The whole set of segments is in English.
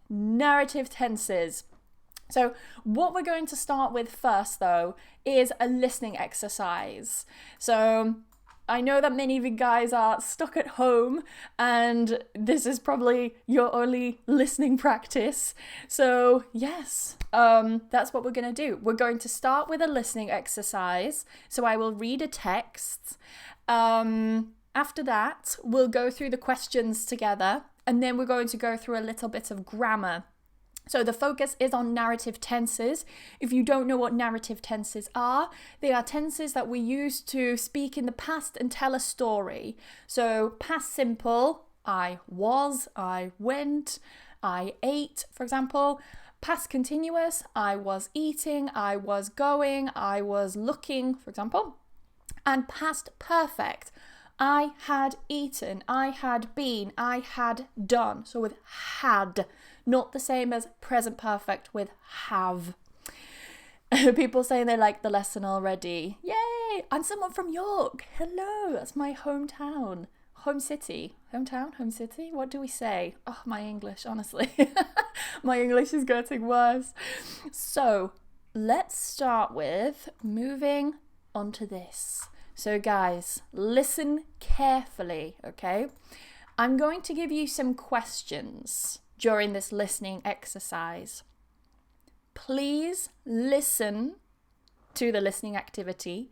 narrative tenses. So what we're going to start with first, though, is a listening exercise. So I know that many of you guys are stuck at home and this is probably your only listening practice. So yes, that's what we're going to do. We're going to start with a listening exercise. So I will read a text. After that, we'll go through the questions together, and then we're going to go through a little bit of grammar. So the focus is on narrative tenses. If you don't know what narrative tenses are, they are tenses that we use to speak in the past and tell a story. So past simple, I was, I went, I ate, for example. Past continuous, I was eating, I was going, I was looking, for example. And past perfect, I had eaten, I had been, I had done. So with had, not the same as present perfect with have. People saying they like the lesson already. Yay! I'm someone from York. Hello, that's my hometown. Home city. Hometown? Home city? What do we say? Oh, my English, honestly. My English is getting worse. So, let's start with moving on to this. So guys, listen carefully, okay? I'm going to give you some questions during this listening exercise. Please listen to the listening activity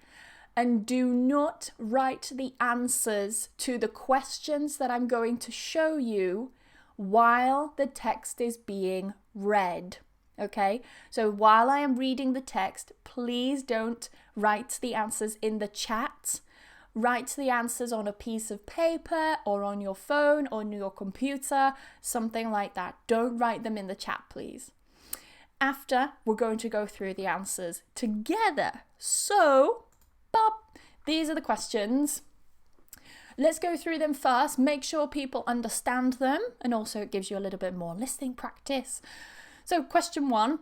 and do not write the answers to the questions that I'm going to show you while the text is being read. Okay, so while I am reading the text, please don't write the answers in the chat. Write the answers on a piece of paper or on your phone or on your computer, something like that. Don't write them in the chat, please. After, we're going to go through the answers together. So, these are the questions. Let's go through them first. Make sure people understand them, and also it gives you a little bit more listening practice. So question 1,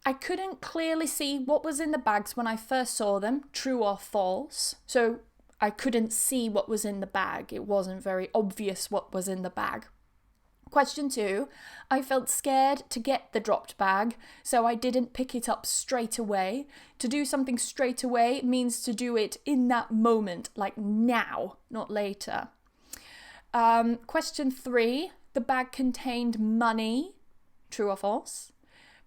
I couldn't clearly see what was in the bags when I first saw them, true or false. So I couldn't see what was in the bag. It wasn't very obvious what was in the bag. Question 2, I felt scared to get the dropped bag, so I didn't pick it up straight away. To do something straight away means to do it in that moment, like now, not later. Question 3, the bag contained money, true or false?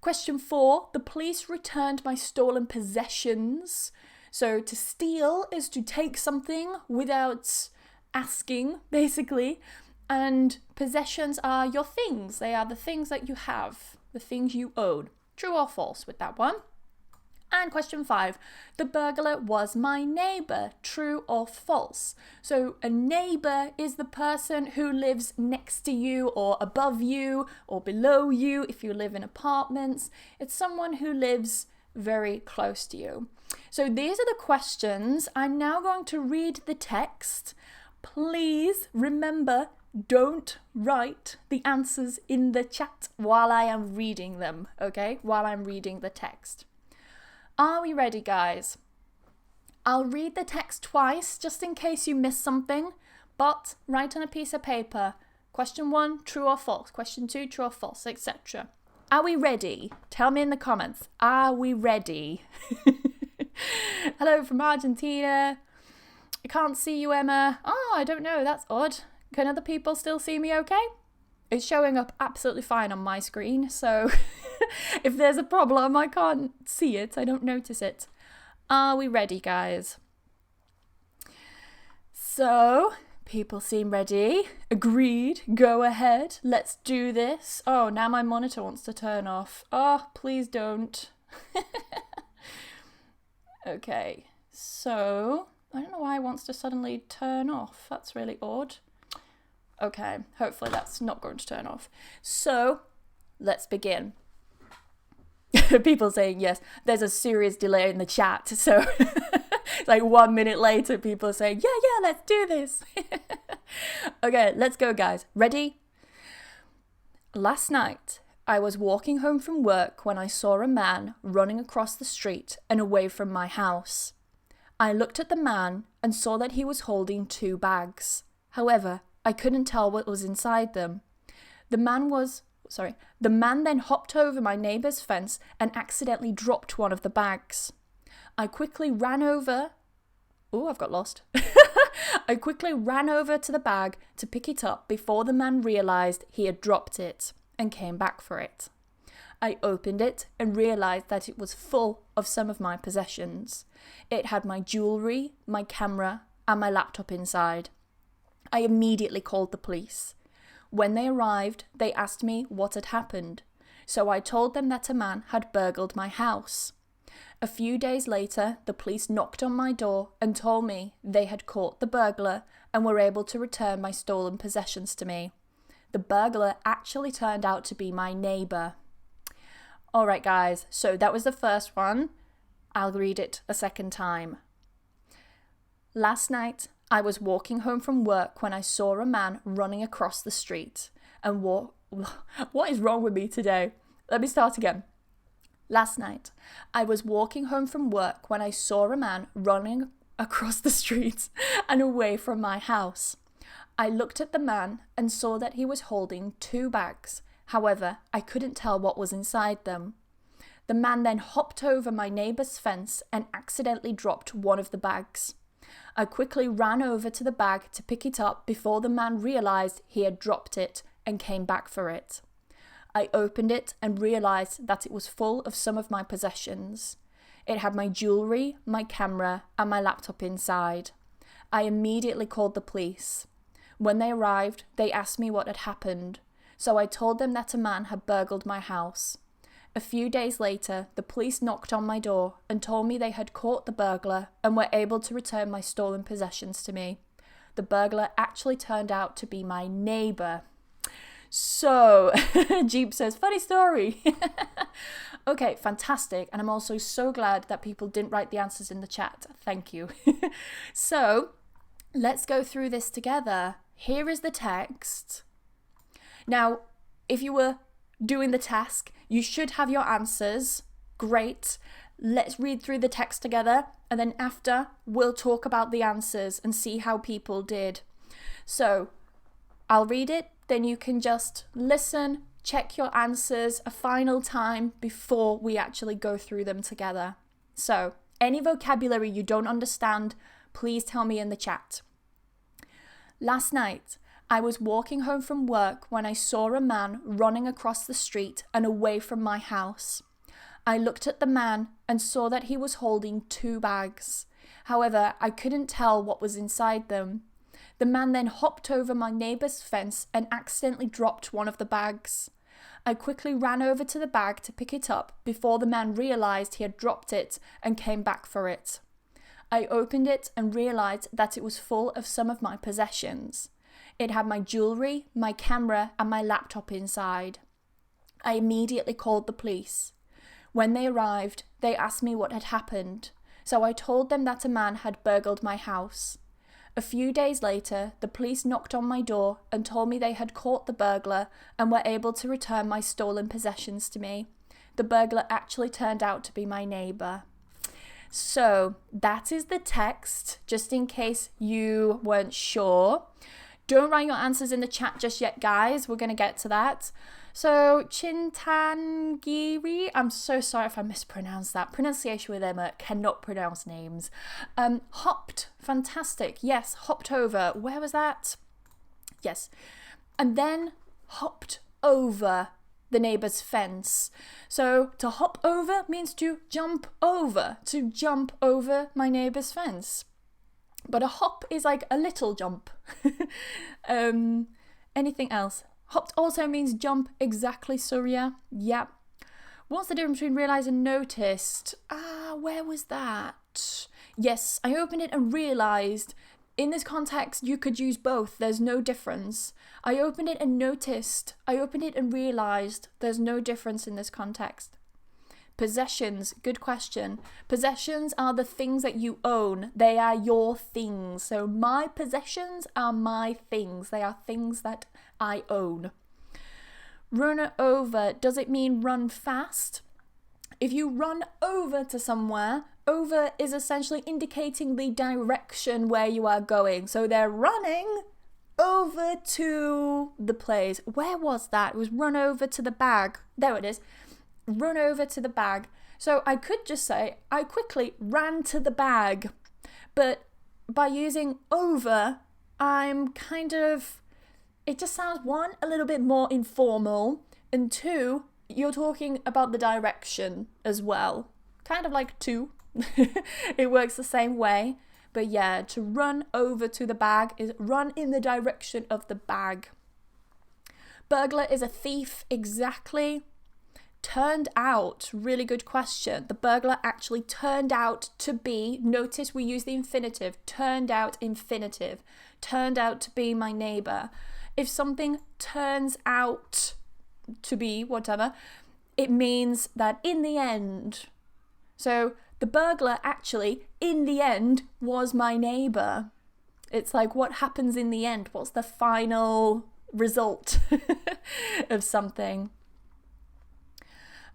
Question 4, the police returned my stolen possessions. So to steal is to take something without asking, basically. And possessions are your things. They are the things that you have, the things you own. True or false with that one? And question 5, the burglar was my neighbour, true or false? So a neighbour is the person who lives next to you or above you or below you if you live in apartments. It's someone who lives very close to you. So these are the questions. I'm now going to read the text. Please remember, don't write the answers in the chat while I am reading them, okay? While I'm reading the text. Are we ready, guys? I'll read the text twice just in case you miss something, but write on a piece of paper. Question 1, true or false? Question 2, true or false, etc. Are we ready? Tell me in the comments. Are we ready? Hello from Argentina. I can't see you, Emma. Oh, I don't know. That's odd. Can other people still see me okay? It's showing up absolutely fine on my screen, so if there's a problem, I can't see it. I don't notice it. Are we ready, guys? So, people seem ready. Agreed. Go ahead. Let's do this. Oh, now my monitor wants to turn off. Oh, please don't. Okay, so I don't know why it wants to suddenly turn off. That's really odd. Okay, hopefully that's not going to turn off. So, let's begin. People saying yes. There's a serious delay in the chat, so like 1 minute later, people are saying, yeah, let's do this. Okay, let's go, guys. Ready? Last night, I was walking home from work when I saw a man running across the street and away from my house. I looked at the man and saw that he was holding 2 bags. However, I couldn't tell what was inside them. The man was The man then hopped over my neighbour's fence and accidentally dropped one of the bags. I quickly ran over... Oh, I've got lost. I quickly ran over to the bag to pick it up before the man realised he had dropped it and came back for it. I opened it and realised that it was full of some of my possessions. It had my jewellery, my camera, and my laptop inside. I immediately called the police. When they arrived, they asked me what had happened, so I told them that a man had burgled my house. A few days later, the police knocked on my door and told me they had caught the burglar and were able to return my stolen possessions to me. The burglar actually turned out to be my neighbour. Alright guys, so that was the first one. I'll read it a second time. Last night, I was walking home from work when I saw a man running across the street and what is wrong with me today? Let me start again. Last night, I was walking home from work when I saw a man running across the street and away from my house. I looked at the man and saw that he was holding 2 bags. However, I couldn't tell what was inside them. The man then hopped over my neighbour's fence and accidentally dropped one of the bags. I quickly ran over to the bag to pick it up before the man realised he had dropped it and came back for it. I opened it and realised that it was full of some of my possessions. It had my jewellery, my camera, and my laptop inside. I immediately called the police. When they arrived, they asked me what had happened, so I told them that a man had burgled my house. A few days later, the police knocked on my door and told me they had caught the burglar and were able to return my stolen possessions to me. The burglar actually turned out to be my neighbour. So, Jeep says, funny story. Okay, fantastic. And I'm also so glad that people didn't write the answers in the chat. Thank you. So, let's go through this together. Here is the text. Now, if you were doing the task, you should have your answers. Great. Let's read through the text together, and then after, we'll talk about the answers and see how people did. So, I'll read it, then you can just listen, check your answers a final time before we actually go through them together. So, any vocabulary you don't understand, please tell me in the chat. Last night, I was walking home from work when I saw a man running across the street and away from my house. I looked at the man and saw that he was holding 2 bags. However, I couldn't tell what was inside them. The man then hopped over my neighbour's fence and accidentally dropped one of the bags. I quickly ran over to the bag to pick it up before the man realised he had dropped it and came back for it. I opened it and realised that it was full of some of my possessions. It had my jewellery, my camera, and my laptop inside. I immediately called the police. When they arrived, they asked me what had happened, so I told them that a man had burgled my house. A few days later, the police knocked on my door and told me they had caught the burglar and were able to return my stolen possessions to me. The burglar actually turned out to be my neighbour. So, that is the text, just in case you weren't sure. Don't write your answers in the chat just yet, guys. We're going to get to that. So, Chintangiri, I'm so sorry if I mispronounced that. Pronunciation with Emma, cannot pronounce names. Hopped, fantastic. Yes, hopped over. Where was that? Yes. And then hopped over the neighbour's fence. So, to hop over means to jump over my neighbour's fence. But a hop is like a little jump. Anything else? Hopped also means jump, exactly, Surya. Yeah. What's the difference between realised and noticed? Where was that? Yes, I opened it and realised. In this context, you could use both. There's no difference. I opened it and noticed. I opened it and realised. There's no difference in this context. Possessions, good question. Possessions are the things that you own. They are your things. So my possessions are my things. They are things that I own. Run over, does it mean run fast? If you run over to somewhere, over is essentially indicating the direction where you are going. So they're running over to the place. Where was that? It was run over to the bag. There it is. Run over to the bag. So I could just say, I quickly ran to the bag. But by using over, I'm kind of... It just sounds, one, a little bit more informal, and two, you're talking about the direction as well. Kind of like to. It works the same way. But yeah, to run over to the bag is run in the direction of the bag. Burglar is a thief, exactly. Turned out, really good question. The burglar actually turned out to be, notice we use the infinitive, turned out infinitive, turned out to be my neighbour. If something turns out to be whatever, it means that in the end. So the burglar actually, in the end, was my neighbour. It's like, what happens in the end? What's the final result of something?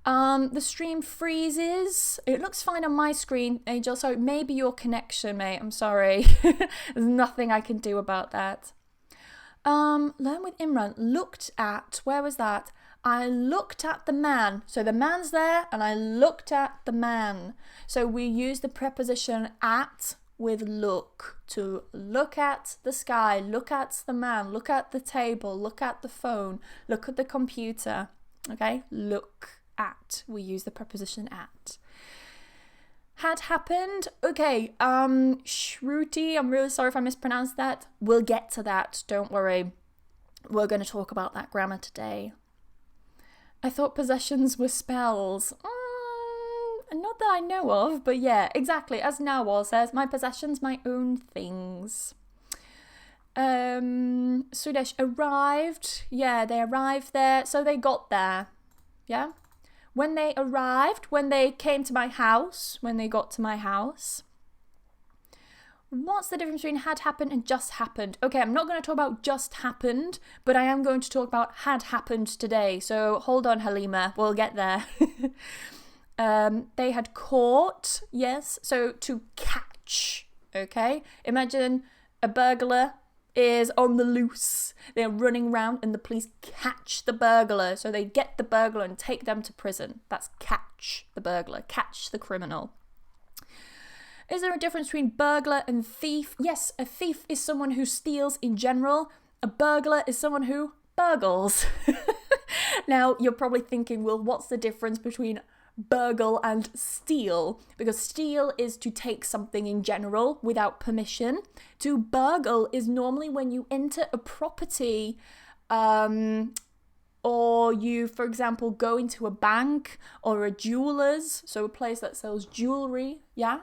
The stream freezes. It looks fine on my screen, Angel, so maybe your connection, mate. I'm sorry. There's nothing I can do about that. Learn with Imran. Looked at, where was that? I looked at the man. So the man's there and I looked at the man. So we use the preposition at with look, to look at the sky, look at the man, look at the table, look at the phone, look at the computer. Okay, look at. We use the preposition at. Had happened. Okay, Shruti, I'm really sorry if I mispronounced that. We'll get to that, don't worry. We're going to talk about that grammar today. I thought possessions were spells. Not that I know of, but yeah, exactly. As Nawal says, my possessions, my own things. Sudesh arrived. Yeah, they arrived there. So they got there. Yeah. When they arrived, when they came to my house, when they got to my house. What's the difference between had happened and just happened? Okay, I'm not going to talk about just happened, but I am going to talk about had happened today. So hold on, Halima, we'll get there. They had caught, yes, so to catch, okay? Imagine a burglar is on the loose. They're running around and the police catch the burglar. So they get the burglar and take them to prison. That's catch the burglar, catch the criminal. Is there a difference between burglar and thief? Yes, a thief is someone who steals in general. A burglar is someone who burgles. Now, you're probably thinking, well, what's the difference between burgle and steal? Because steal is to take something in general without permission. To burgle is normally when you enter a property, or you, for example, go into a bank or a jeweler's, so a place that sells jewelry, yeah?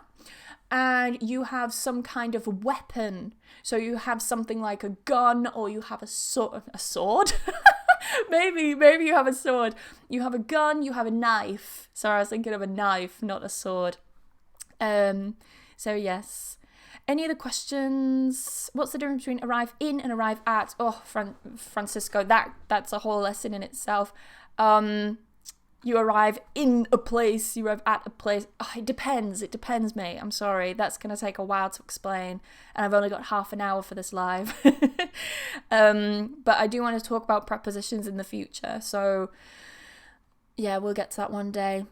And you have some kind of a weapon. So you have something like a gun, or you have a sword? maybe you have a sword. You have a gun, you have a knife. Sorry, I was thinking of a knife, not a sword. So yes. Any other questions? What's the difference between arrive in and arrive at? Oh, Francisco, that's a whole lesson in itself. You arrive in a place, you arrive at a place. Oh, it depends, mate. I'm sorry. That's going to take a while to explain. And I've only got half an hour for this live. But I do want to talk about prepositions in the future. So, yeah, we'll get to that one day.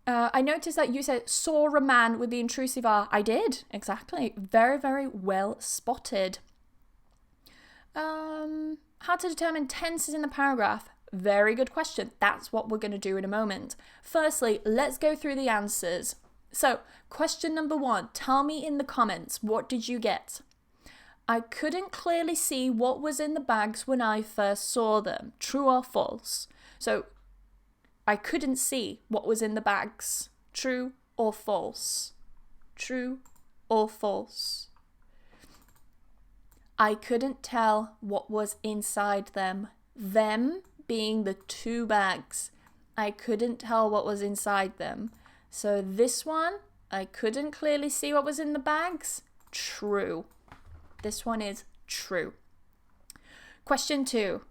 I noticed that you said saw a man with the intrusive R. I did, exactly. Very, very well spotted. How to determine tenses in the paragraph? Very good question. That's what we're going to do in a moment. Firstly, let's go through the answers. So, question number 1. Tell me in the comments, what did you get? I couldn't clearly see what was in the bags when I first saw them. True or false? So, I couldn't see what was in the bags. True or false? True or false? I couldn't tell what was inside them. Them being the 2 bags. I couldn't tell what was inside them. So this one, I couldn't clearly see what was in the bags. True. This one is true. Question 2.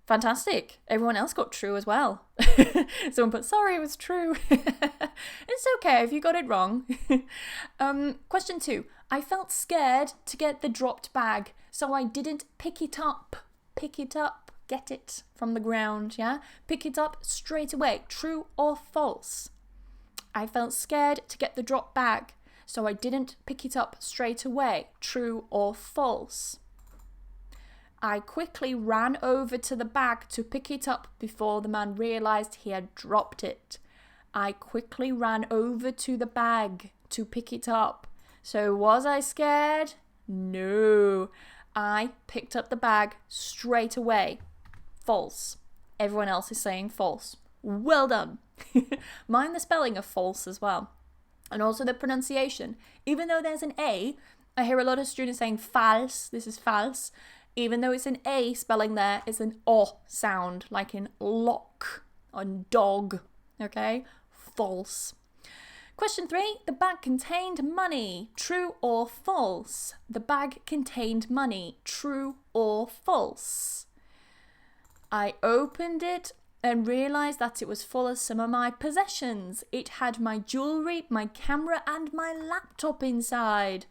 Fantastic. Everyone else got true as well. Someone put, sorry, it was true. It's okay if you got it wrong. Question 2. I felt scared to get the dropped bag, so I didn't pick it up. Pick it up. Get it from the ground, yeah? Pick it up straight away. True or false? I felt scared to get the dropped bag, so I didn't pick it up straight away. True or false? I quickly ran over to the bag to pick it up before the man realized he had dropped it. I quickly ran over to the bag to pick it up. So was I scared? No. I picked up the bag straight away. False. Everyone else is saying false. Well done. Mind the spelling of false as well. And also the pronunciation. Even though there's an A, I hear a lot of students saying false. This is false. Even though it's an A spelling there, it's an O sound, like in lock, on dog. Okay? False. Question 3. The bag contained money. True or false? The bag contained money. True or false? I opened it and realised that it was full of some of my possessions. It had my jewellery, my camera and my laptop inside.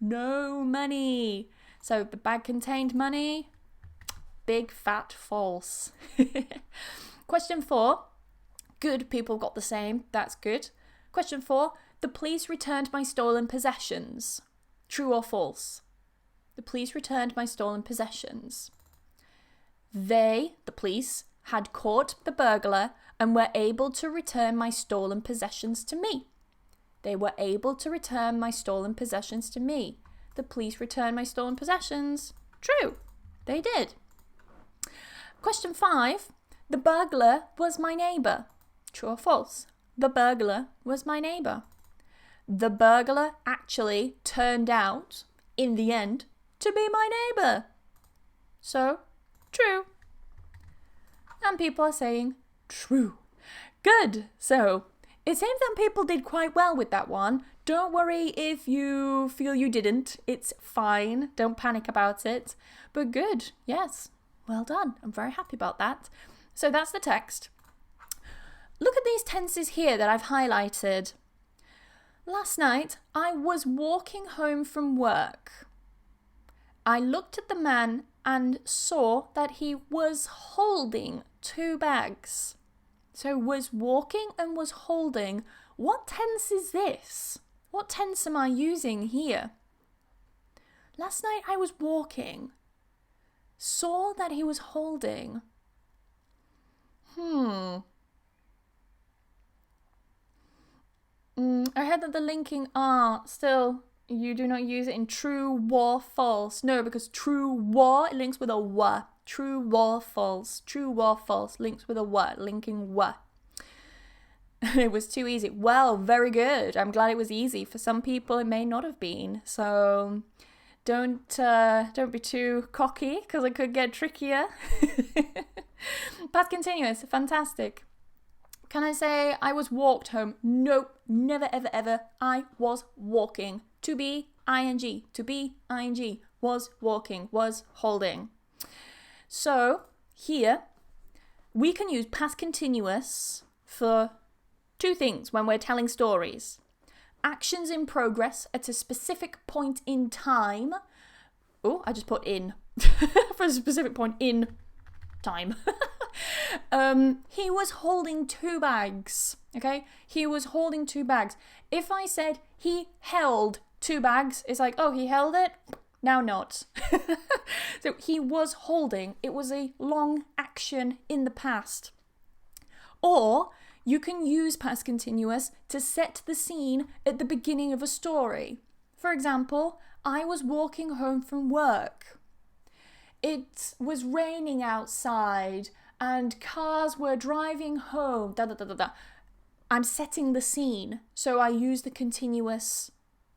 No money. So the bag contained money. Big fat false. Question 4. Good, people got the same. That's good. Question 4. The police returned my stolen possessions. True or false? The police returned my stolen possessions. They, the police, had caught the burglar and were able to return my stolen possessions to me. They were able to return my stolen possessions to me. The police returned my stolen possessions. True. They did. Question 5. The burglar was my neighbour. True or false? The burglar was my neighbour. The burglar actually turned out, in the end, to be my neighbour. So, true. And people are saying true. Good. So, it seems that people did quite well with that one. Don't worry if you feel you didn't. It's fine. Don't panic about it. But good. Yes. Well done. I'm very happy about that. So that's the text. Look at these tenses here that I've highlighted. Last night, I was walking home from work. I looked at the man and saw that he was holding 2 bags. So was walking and was holding. What tense is this? What tense am I using here? Last night I was walking. Saw that he was holding. I heard that the linking still you do not use it in true or false. No, because true or it links with a wa. True or false. True or false links with a wa. Linking wa. It was too easy. Well, very good. I'm glad it was easy. For some people, it may not have been. So don't be too cocky because it could get trickier. Past continuous. Fantastic. Can I say I was walked home? Nope, never, ever, ever. I was walking. To be, ing. To be, ing. Was walking, was holding. So, here, we can use past continuous for 2 things when we're telling stories. Actions in progress at a specific point in time. Oh, I just put in. For a specific point in time. He was holding 2 bags. Okay? He was holding 2 bags. If I said he held 2 bags, it's like, oh, he held it? Now not. So he was holding. It was a long action in the past. Or you can use past continuous to set the scene at the beginning of a story. For example, I was walking home from work. It was raining outside and cars were driving home. Da, da, da, da, da. I'm setting the scene, so I use the continuous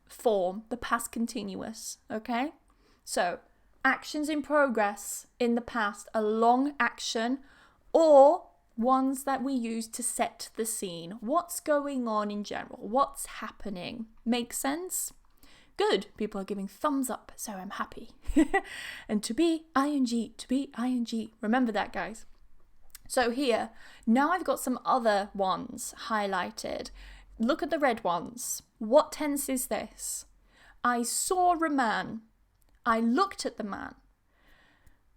form, the past continuous, okay? So, actions in progress in the past, a long action, or ones that we use to set the scene. What's going on in general? What's happening? Make sense? Good. People are giving thumbs up, so I'm happy. And to be, ing. Remember that, guys. So here, now I've got some other ones highlighted. Look at the red ones. What tense is this? I saw a man. I looked at the man.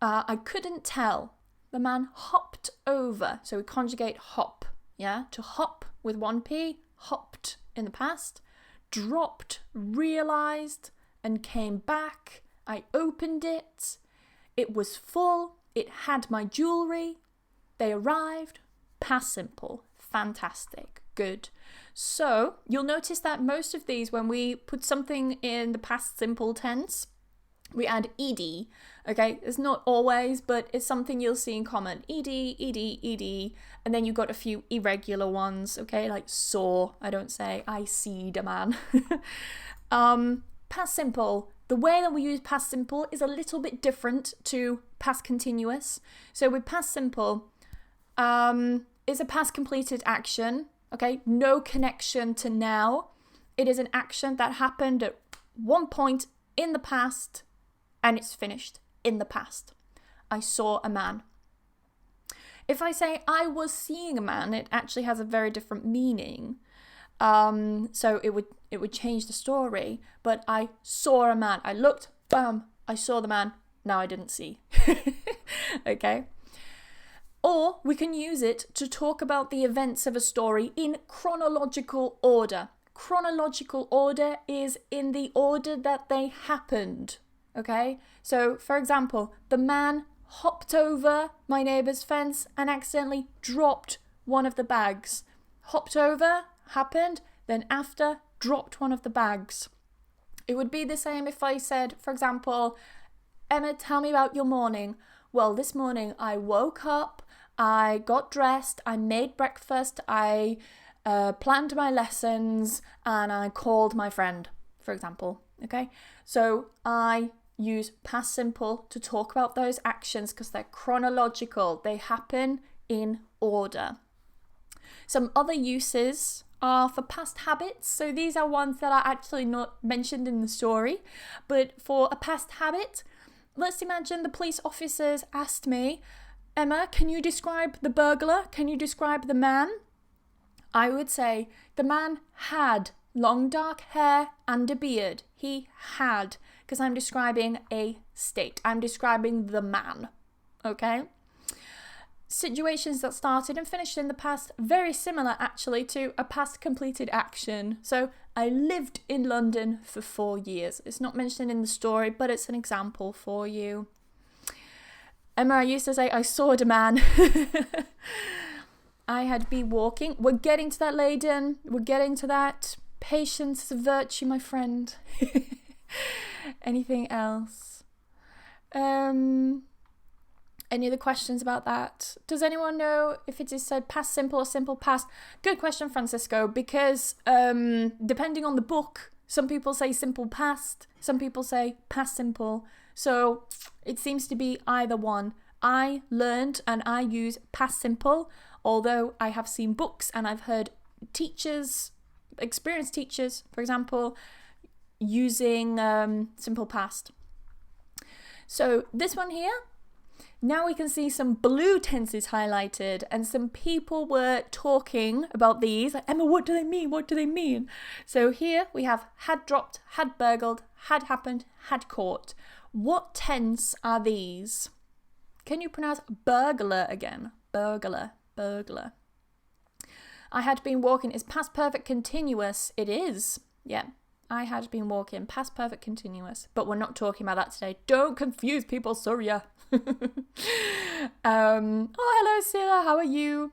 I couldn't tell. The man hopped over. So we conjugate hop. Yeah, to hop with one P, hopped in the past, dropped, realized, and came back. I opened it. It was full. It had my jewelry. They arrived. Past simple. Fantastic. Good. So you'll notice that most of these, when we put something in the past simple tense, we add ed. Okay, it's not always, but it's something you'll see in common. Ed, ed, and then you've got a few irregular ones. Okay, like saw. I don't say I seed a man. Past simple. The way that we use past simple is a little bit different to past continuous. So with past simple, it's a past completed action. Okay, no connection to now. It is an action that happened at one point in the past and it's finished in the past. I saw a man. If I say I was seeing a man, it actually has a very different meaning. So it would change the story. But I saw a man. I looked, bam, I saw the man. Now I didn't see. Okay. Or we can use it to talk about the events of a story in chronological order. Chronological order is in the order that they happened. Okay, so for example, the man hopped over my neighbour's fence and accidentally dropped one of the bags. Hopped over, happened, then after, dropped one of the bags. It would be the same if I said, for example, Emma, tell me about your morning. Well, this morning I woke up, I got dressed, I made breakfast, I planned my lessons, and I called my friend, for example. Okay, so I use past simple to talk about those actions because they're chronological. They happen in order. Some other uses are for past habits. So these are ones that are actually not mentioned in the story. But for a past habit, let's imagine the police officers asked me, Emma, can you describe the burglar? Can you describe the man? I would say the man had long dark hair and a beard. He had, because I'm describing a state. I'm describing the man. Okay? Situations that started and finished in the past, very similar actually to a past completed action. So I lived in London for 4 years. It's not mentioned in the story, but it's an example for you. Emma, I used to say I saw a man. I had been walking. We're getting to that, Layden. We're getting to that. Patience is a virtue, my friend. Anything else? Any other questions about that? Does anyone know if it is said past simple or simple past? Good question, Francisco, because depending on the book, some people say simple past, some people say past simple. So it seems to be either one. I learned and I use past simple, although I have seen books and I've heard teachers, experienced teachers, for example, using simple past. So this one here, now we can see some blue tenses highlighted and some people were talking about these. Like, Emma, what do they mean? What do they mean? So here we have had dropped, had burgled, had happened, had caught. What tense are these? Can you pronounce burglar again? Burglar, burglar. I had been walking is past perfect continuous. It is. Yeah. I had been walking, past perfect continuous, but we're not talking about that today. Don't confuse people, Surya. Oh, hello, Sila. How are you?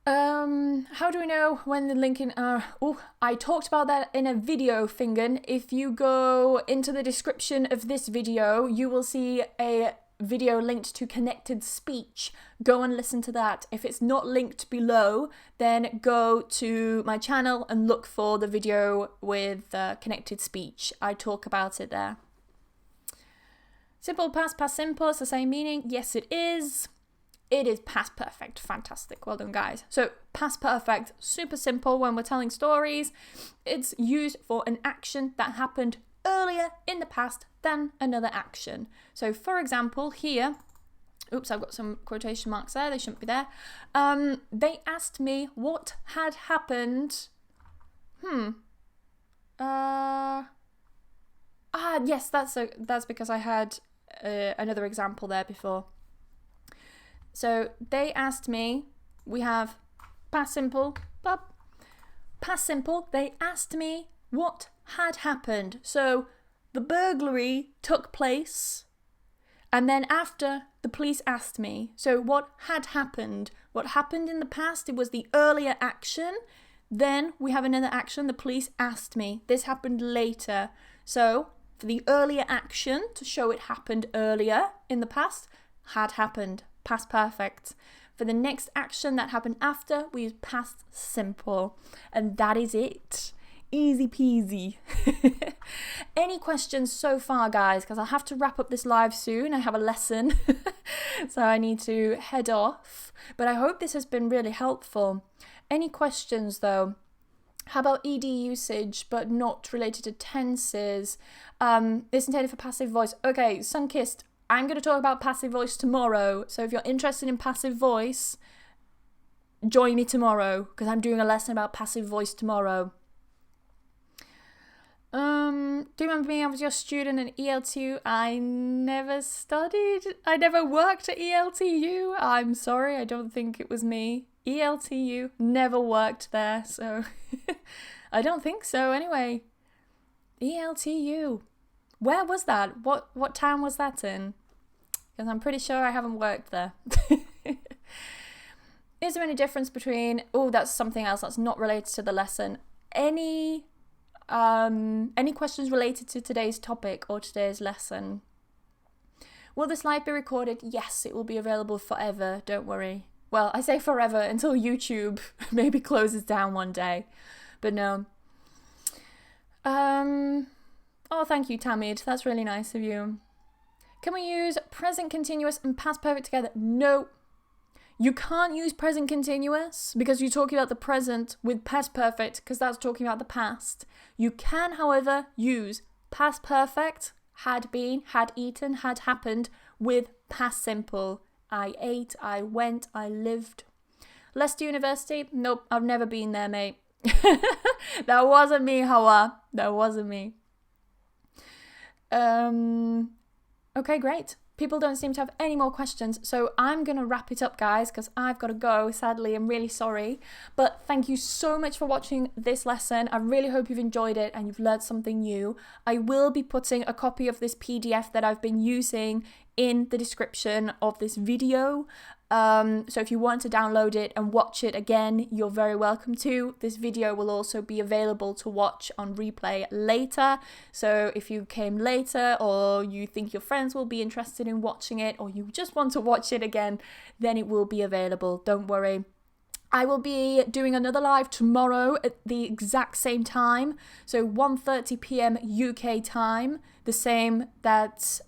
How do we know when the link in I talked about that in a video, Fingan. If you go into the description of this video, you will see a video linked to connected speech. Go and listen to that. If it's not linked below, then go to my channel and look for the video with connected speech. I talk about it there. Simple past, past simple, it's the same meaning. Yes, it is. It is past perfect. Fantastic. Well done, guys. So past perfect, super simple when we're telling stories. It's used for an action that happened earlier in the past than another action. So for example, here, oops, I've got some quotation marks there. They shouldn't be there. They asked me what had happened. Yes, that's because I had another example there before. So they asked me, we have past simple, past simple, they asked me what had happened. So the burglary took place, and then after, the police asked me. So what had happened? What happened in the past? It was the earlier action. Then we have another action. The police asked me. This happened later. So for the earlier action, to show it happened earlier in the past, had happened. Past perfect. For the next action that happened after, we use past simple. And that is it. Easy peasy. Any questions so far, guys? Because I have to wrap up this live soon. I have a lesson. So I need to head off. But I hope this has been really helpful. Any questions though? How about ED usage but not related to tenses? It's intended for passive voice. Okay, Sunkissed, I'm going to talk about passive voice tomorrow. So if you're interested in passive voice, join me tomorrow because I'm doing a lesson about passive voice tomorrow. Do you remember me? I was your student at ELTU. I never studied. I never worked at ELTU. I'm sorry, I don't think it was me. ELTU, never worked there, so I don't think so anyway. ELTU. Where was that? What town was that in? Because I'm pretty sure I haven't worked there. Is there any difference between... Oh, that's something else that's not related to the lesson. Any questions related to today's topic or today's lesson? Will this live be recorded? Yes, it will be available forever, don't worry. Well, I say forever until YouTube maybe closes down one day, but no. Oh, thank you, Tamid. That's really nice of you. Can we use present continuous and past perfect together? No. You can't use present continuous because you're talking about the present with past perfect because that's talking about the past. You can, however, use past perfect, had been, had eaten, had happened with past simple. I ate, I went, I lived. Leicester University? Nope, I've never been there, mate. That wasn't me, Hawa. That wasn't me. Okay, great. People don't seem to have any more questions, so I'm going to wrap it up, guys, because I've got to go, sadly. I'm really sorry. But thank you so much for watching this lesson. I really hope you've enjoyed it and you've learned something new. I will be putting a copy of this PDF that I've been using in the description of this video. So if you want to download it and watch it again, you're very welcome to. This video will also be available to watch on replay later. So if you came later or you think your friends will be interested in watching it or you just want to watch it again, then it will be available. Don't worry. I will be doing another live tomorrow at the exact same time. So 1:30 p.m. UK time. The same that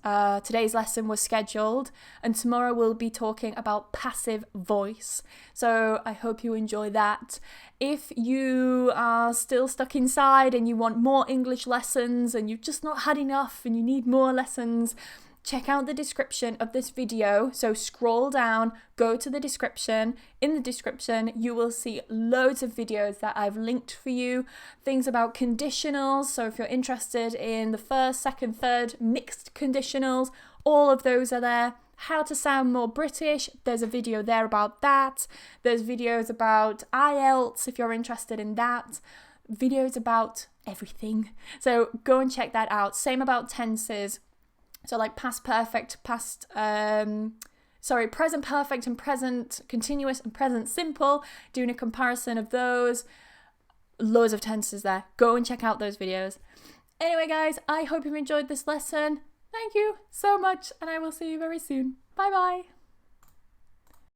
today's lesson was scheduled, and tomorrow we'll be talking about passive voice. So I hope you enjoy that. If you are still stuck inside and you want more English lessons and you've just not had enough and you need more lessons, check out the description of this video. So scroll down, go to the description. In the description, you will see loads of videos that I've linked for you. Things about conditionals. So if you're interested in the first, second, third mixed conditionals, all of those are there. How to sound more British, there's a video there about that. There's videos about IELTS if you're interested in that. Videos about everything. So go and check that out. Same about tenses. So like past perfect, present perfect and present continuous and present simple, doing a comparison of those. Loads of tenses there. Go and check out those videos. Anyway, guys, I hope you've enjoyed this lesson. Thank you so much, and I will see you very soon. Bye bye.